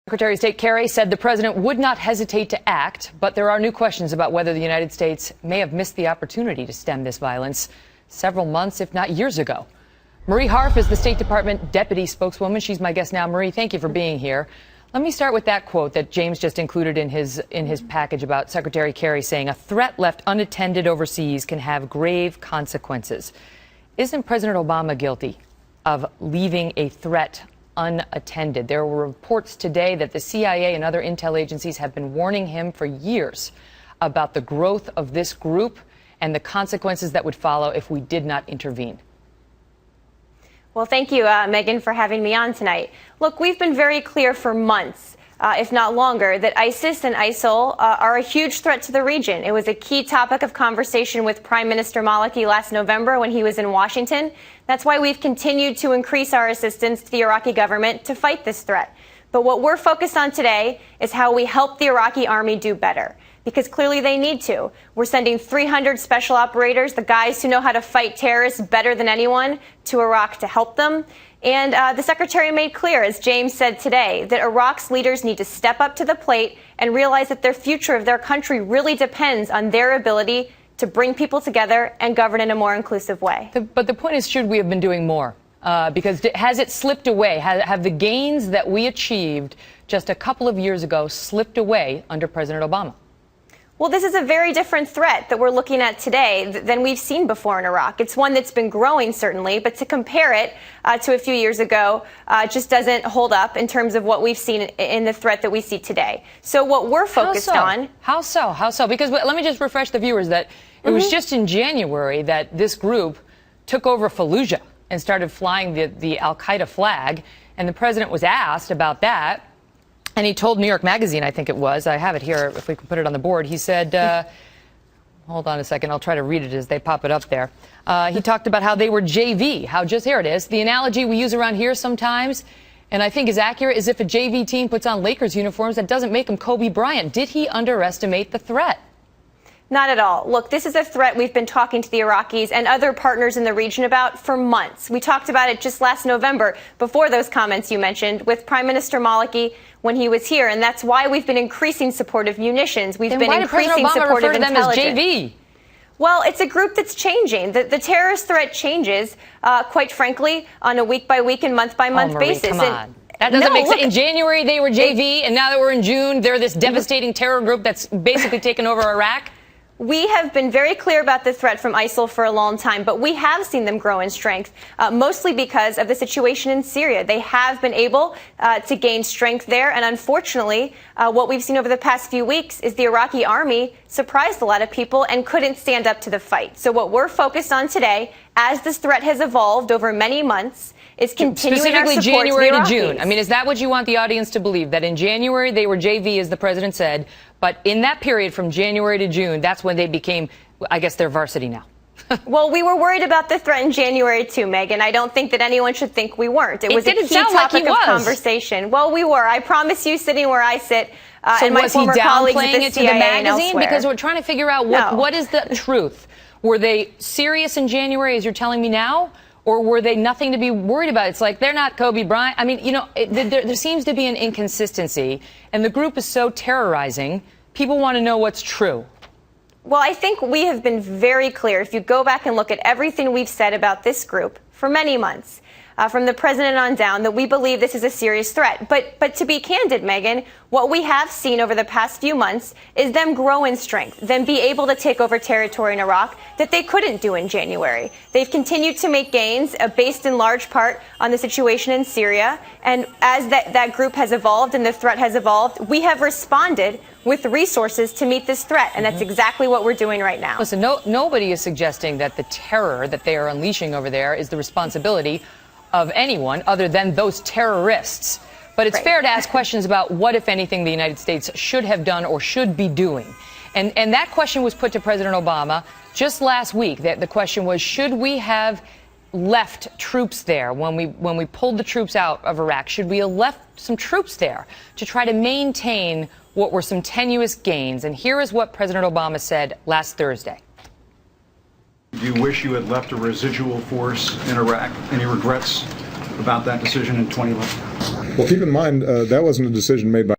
Secretary of State Kerry said the president would not hesitate to act, but there are new questions about whether the United States may have missed the opportunity to stem this violence several months, if not years ago. Marie Harf is the State Department deputy spokeswoman. She's my guest now. Marie, thank you for being here. Let me start with that quote that James just included in his package about Secretary Kerry saying a threat left unattended overseas can have grave consequences. Isn't President Obama guilty of leaving a threat unattended? There were reports today that the CIA and other intel agencies have been warning him for years about the growth of this group and the consequences that would follow if we did not intervene. Well, thank you, Megan, for having me on tonight. Look, we've been very clear for months, if not longer, that ISIS and ISIL are a huge threat to the region. It was a key topic of conversation with Prime Minister Maliki last November when he was in Washington. That's why we've continued to increase our assistance to the Iraqi government to fight this threat. But what we're focused on today is how we help the Iraqi army do better, because clearly they need to. We're sending 300 special operators, the guys who know how to fight terrorists better than anyone, to Iraq to help them. And the secretary made clear, as James said today, that Iraq's leaders need to step up to the plate and realize that their future of their country really depends on their ability to bring people together and govern in a more inclusive way. But the point is, should we have been doing more? Because has it slipped away? Have the gains that we achieved just a couple of years ago slipped away under President Obama? Well, this is a very different threat that we're looking at today than we've seen before in Iraq. It's one that's been growing, certainly, but to compare it to a few years ago just doesn't hold up in terms of what we've seen in the threat that we see today. So what we're focused on... How so? Because let me just refresh the viewers that it was just in January that this group took over Fallujah and started flying the al-Qaeda flag, and the president was asked about that. And he told New York Magazine, I think it was, I have it here, if we can put it on the board, he said, hold on a second, I'll try to read it as they pop it up there. He talked about how they were JV, here it is. The analogy we use around here sometimes, and I think is accurate, is if a JV team puts on Lakers uniforms, that doesn't make them Kobe Bryant. Did he underestimate the threat? Not at all. Look, this is a threat we've been talking to the Iraqis and other partners in the region about for months. We talked about it just last November, before those comments you mentioned, with Prime Minister Maliki when he was here, and that's why we've been increasing support of munitions. We've been increasing support of intelligence. Them as JV? Well, it's a group that's changing. The terrorist threat changes, quite frankly, on a week-by-week and month-by-month basis. Come on. That doesn't make sense. In January, they were JV, and now that we're in June, they're this devastating terror group that's basically taken over Iraq. We have been very clear about the threat from ISIL for a long time, but we have seen them grow in strength, mostly because of the situation in Syria. They have been able to gain strength there, and unfortunately, what we've seen over the past few weeks is the Iraqi army surprised a lot of people and couldn't stand up to the fight. So what we're focused on today, as this threat has evolved over many months, is continuing our support January to to June. I mean, is that what you want the audience to believe? That in January they were JV, as the president said, but in that period from January to June, that's when they became, I guess, they're varsity now. Well, we were worried about the threat in January too, Megan. I don't think that anyone should think we weren't. It was a key topic of conversation. Well, we were. I promise you, sitting where I sit, so and my former colleagues at the CIA and elsewhere. Because we're trying to figure out what is the truth. Were they serious in January, as you're telling me now? Or were they nothing to be worried about? It's like, they're not Kobe Bryant. I mean, you know, there seems to be an inconsistency, and the group is so terrorizing, people want to know what's true. Well, I think we have been very clear. If you go back and look at everything we've said about this group for many months, from the president on down, that we believe this is a serious threat. But to be candid, Megan, what we have seen over the past few months is them grow in strength, them be able to take over territory in Iraq that they couldn't do in January. They've continued to make gains based in large part on the situation in Syria. And as that group has evolved and the threat has evolved, we have responded with resources to meet this threat. And that's exactly what we're doing right now. Listen, nobody is suggesting that the terror that they are unleashing over there is the responsibility of anyone other than those terrorists. But it's fair to ask questions about what, if anything, the United States should have done or should be doing. And that question was put to President Obama just last week. The question was, should we have left troops there when we pulled the troops out of Iraq? Should we have left some troops there to try to maintain what were some tenuous gains? And here is what President Obama said last Thursday. Do you wish you had left a residual force in Iraq? Any regrets about that decision in 2011? Well, keep in mind, that wasn't a decision made by